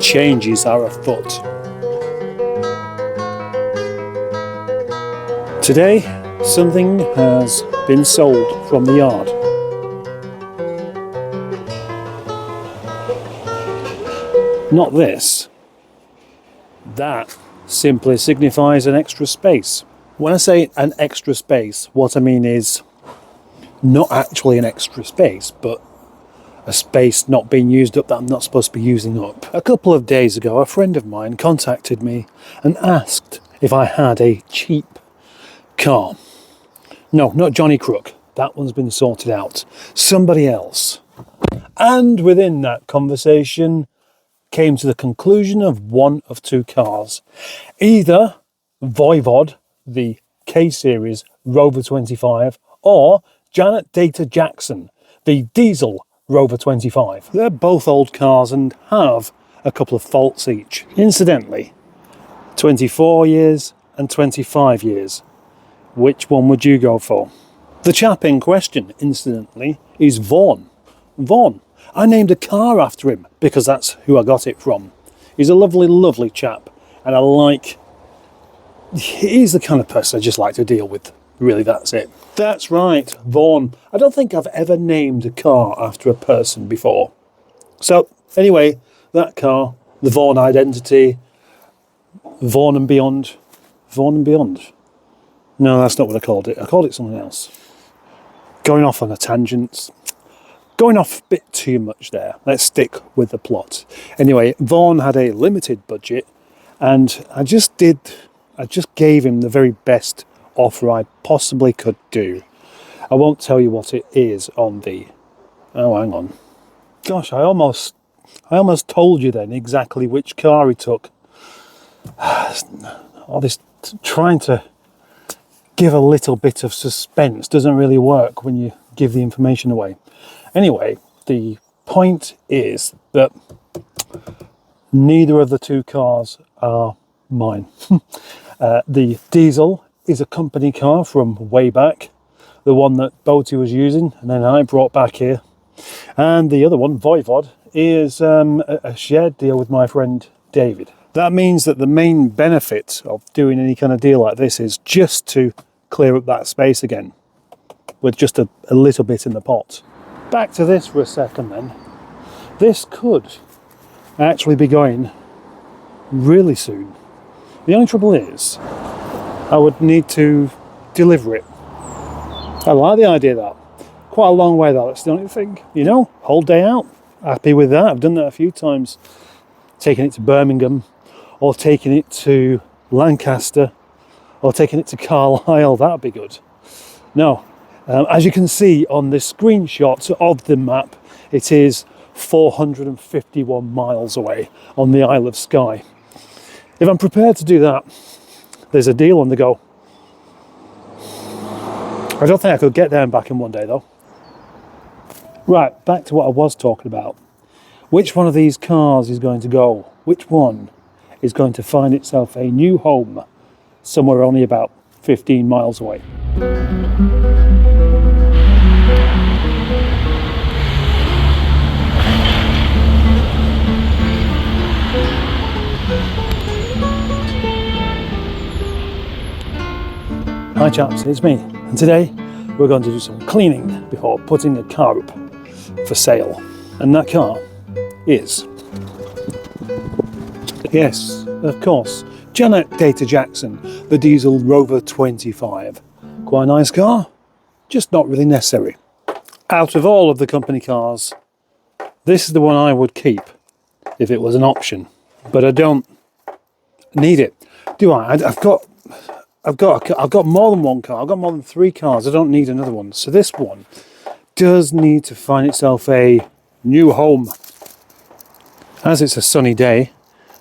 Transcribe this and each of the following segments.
changes are afoot. Today, something has been sold from the yard. Not this. That simply signifies an extra space. When I say an extra space, what I mean is not actually an extra space, but a space not being used up that I'm not supposed to be using up. A couple of days ago, a friend of mine contacted me and asked if I had a cheap car. No, not Johnny Crook. That one's been sorted out. Somebody else. And within that conversation, came to the conclusion of one of two cars. Either Voivod, the K-Series Rover 25, or Janet Data Jackson, the diesel Rover 25. They're both old cars and have a couple of faults each. Incidentally, 24 years and 25 years. Which one would you go for? The chap in question, incidentally, is Vaughan. Vaughan. I named a car after him because that's who I got it from. He's a lovely, lovely chap, and he's the kind of person I just like to deal with. Really, that's it. That's right, Vaughan. I don't think I've ever named a car after a person before. So, anyway, that car, the Vaughan identity, Vaughan and Beyond. Vaughan and Beyond. No, that's not what I called it. I called it something else. Going off on a tangent. Going off a bit too much there. Let's stick with the plot. Anyway, Vaughan had a limited budget, and I just gave him the very best offer I possibly could do. I won't tell you what it is on the... Oh, hang on. Gosh, I almost told you then exactly which car he took. All this trying to give a little bit of suspense doesn't really work when you give the information away. Anyway, the point is that neither of the two cars are mine. The diesel is a company car from way back, the one that Boaty was using and then I brought back here. And the other one, Voivod, is a shared deal with my friend David. That means that the main benefit of doing any kind of deal like this is just to clear up that space again with just a little bit in the pot. Back to this for a second then. This could actually be going really soon. The only trouble is I would need to deliver it. I like the idea of that. Quite a long way though, that's the only thing. You know, whole day out. Happy with that. I've done that a few times. Taking it to Birmingham, or taking it to Lancaster, or taking it to Carlisle. That'd be good. No. As you can see on this screenshot of the map, it is 451 miles away on the Isle of Skye. If I'm prepared to do that, there's a deal on the go. I don't think I could get there and back in one day though. Right, back to what I was talking about. Which one of these cars is going to go? Which one is going to find itself a new home somewhere only about 15 miles away? Hi chaps, it's me, and today we're going to do some cleaning before putting the car up for sale. And that car is, yes, of course, Janet Data Jackson, the diesel Rover 25. Quite a nice car, just not really necessary. Out of all of the company cars, this is the one I would keep if it was an option, but I don't need it, do I? I've got more than one car. I've got more than 3 cars. I don't need another one. So this one does need to find itself a new home. As it's a sunny day,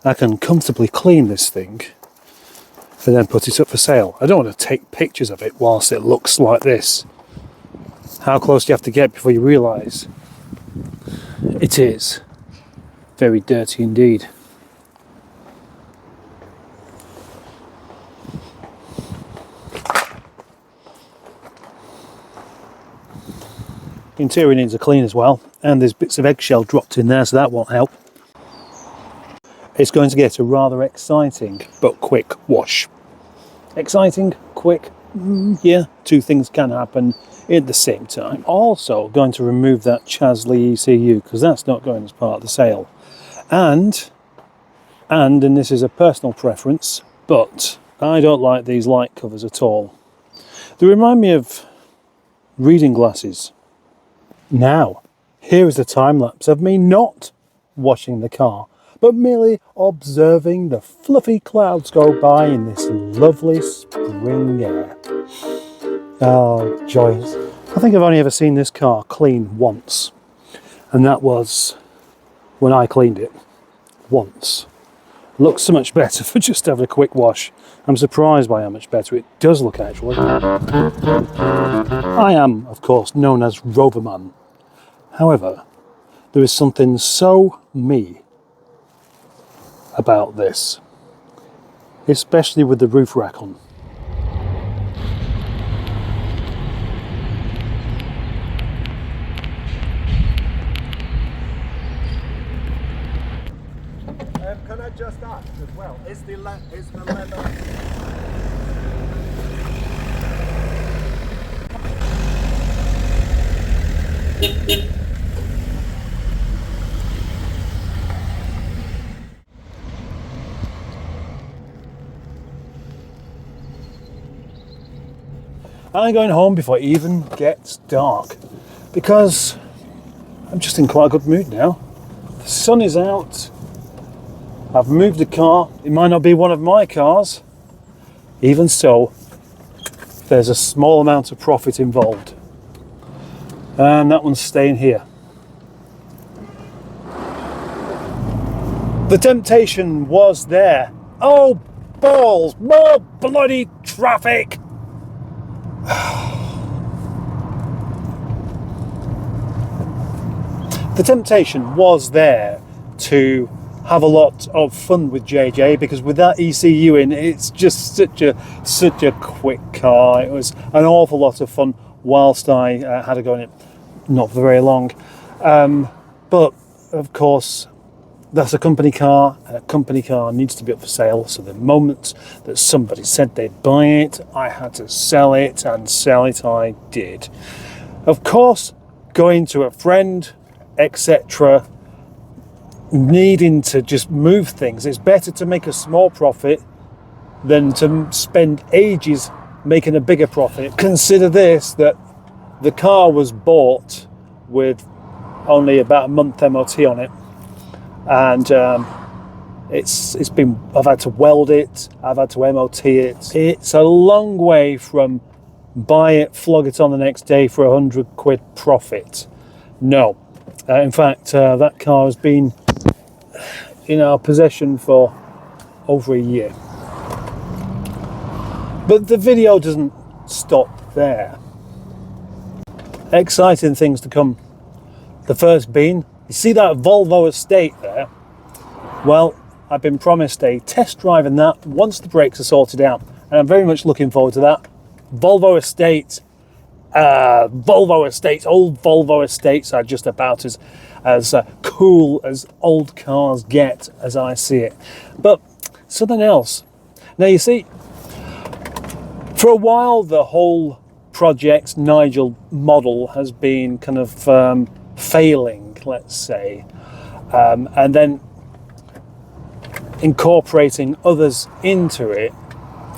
I can comfortably clean this thing and then put it up for sale. I don't want to take pictures of it whilst it looks like this. How close do you have to get before you realise it is very dirty indeed? Interior needs a clean as well, and there's bits of eggshell dropped in there, so that won't help. it's going to get a rather exciting but quick wash. Exciting, quick, yeah, two things can happen at the same time. Also going to remove that Chasley ECU because that's not going as part of the sale. And this is a personal preference, but I don't like these light covers at all. They remind me of reading glasses. Now, here is a time lapse of me not washing the car, but merely observing the fluffy clouds go by in this lovely spring air. Oh, joyous. I think I've only ever seen this car clean once, and that was when I cleaned it. Once. Looks so much better for just having a quick wash. I'm surprised by how much better it does look actually. I am, of course, known as Roverman. However, there is something so me about this, especially with the roof rack on. Can I just ask as well, is the leather... I'm going home before it even gets dark because I'm just in quite a good mood now. The sun is out. I've moved the car. It might not be one of my cars. Even so, there's a small amount of profit involved. And that one's staying here. The temptation was there. Oh, balls! More bloody traffic! The temptation was there to have a lot of fun with JJ because with that ECU in, it's just such a quick car. It was an awful lot of fun whilst I had it going in, not for very long. But of course, that's a company car, and a company car needs to be up for sale. So the moment that somebody said they'd buy it, I had to sell it, and sell it I did. Of course, going to a friend, etc., needing to just move things, it's better to make a small profit than to spend ages making a bigger profit. Consider this, that the car was bought with only about a month MOT on it, and I've had to weld it, I've had to MOT it. It's a long way from buy it, flog it on the next day for £100 profit. No. In fact, that car has been in our possession for over a year. But the video doesn't stop there. Exciting things to come. The first being, you see that Volvo estate there? Well, I've been promised a test drive in that once the brakes are sorted out, and I'm very much looking forward to that. Volvo estate. Old Volvo estates are just about as cool as old cars get, as I see it. But something else. Now you see, for a while the whole Project Nigel model has been kind of failing, let's say, and then incorporating others into it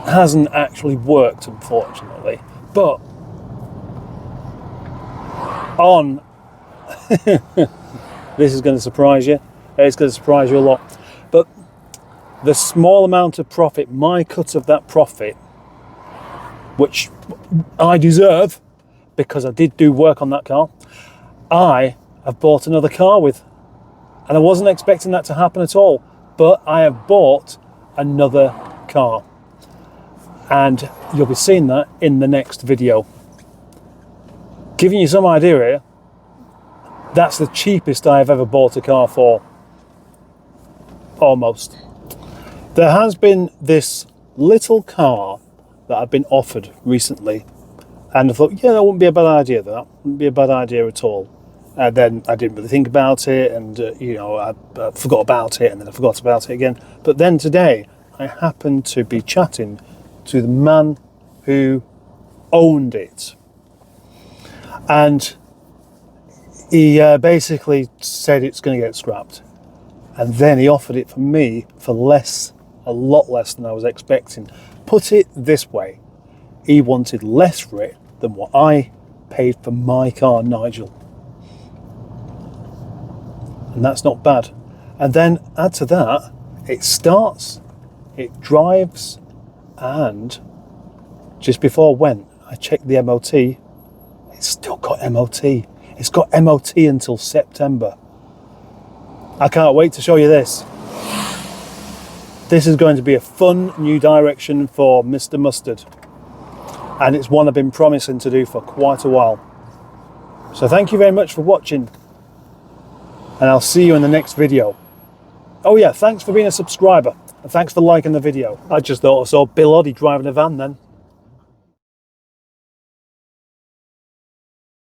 hasn't actually worked, unfortunately. But on this is going to surprise you. It's going to surprise you a lot. But the small amount of profit, my cut of that profit, which I deserve because I did do work on that car, I have bought another car with. And I wasn't expecting that to happen at all. But I have bought another car. And you'll be seeing that in the next video. Giving you some idea here, that's the cheapest I've ever bought a car for. Almost. There has been this little car that I've been offered recently, and I thought, yeah, that wouldn't be a bad idea. That wouldn't be a bad idea at all. And then I didn't really think about it, and you know, I forgot about it, and then I forgot about it again. But then today, I happened to be chatting to the man who owned it, and he basically said it's going to get scrapped, and then he offered it for me for less, a lot less than I was expecting. Put it this way, he wanted less for it than what I paid for my car, Nigel. And that's not bad. And then add to that, it starts, it drives, and just before I went, I checked the MOT. It's still got MOT. It's got MOT until September. I can't wait to show you this. This is going to be a fun new direction for Mr. Mustard. And it's one I've been promising to do for quite a while. So thank you very much for watching. And I'll see you in the next video. Oh yeah, thanks for being a subscriber. And thanks for liking the video. I just thought I saw Bill Oddie driving a van then.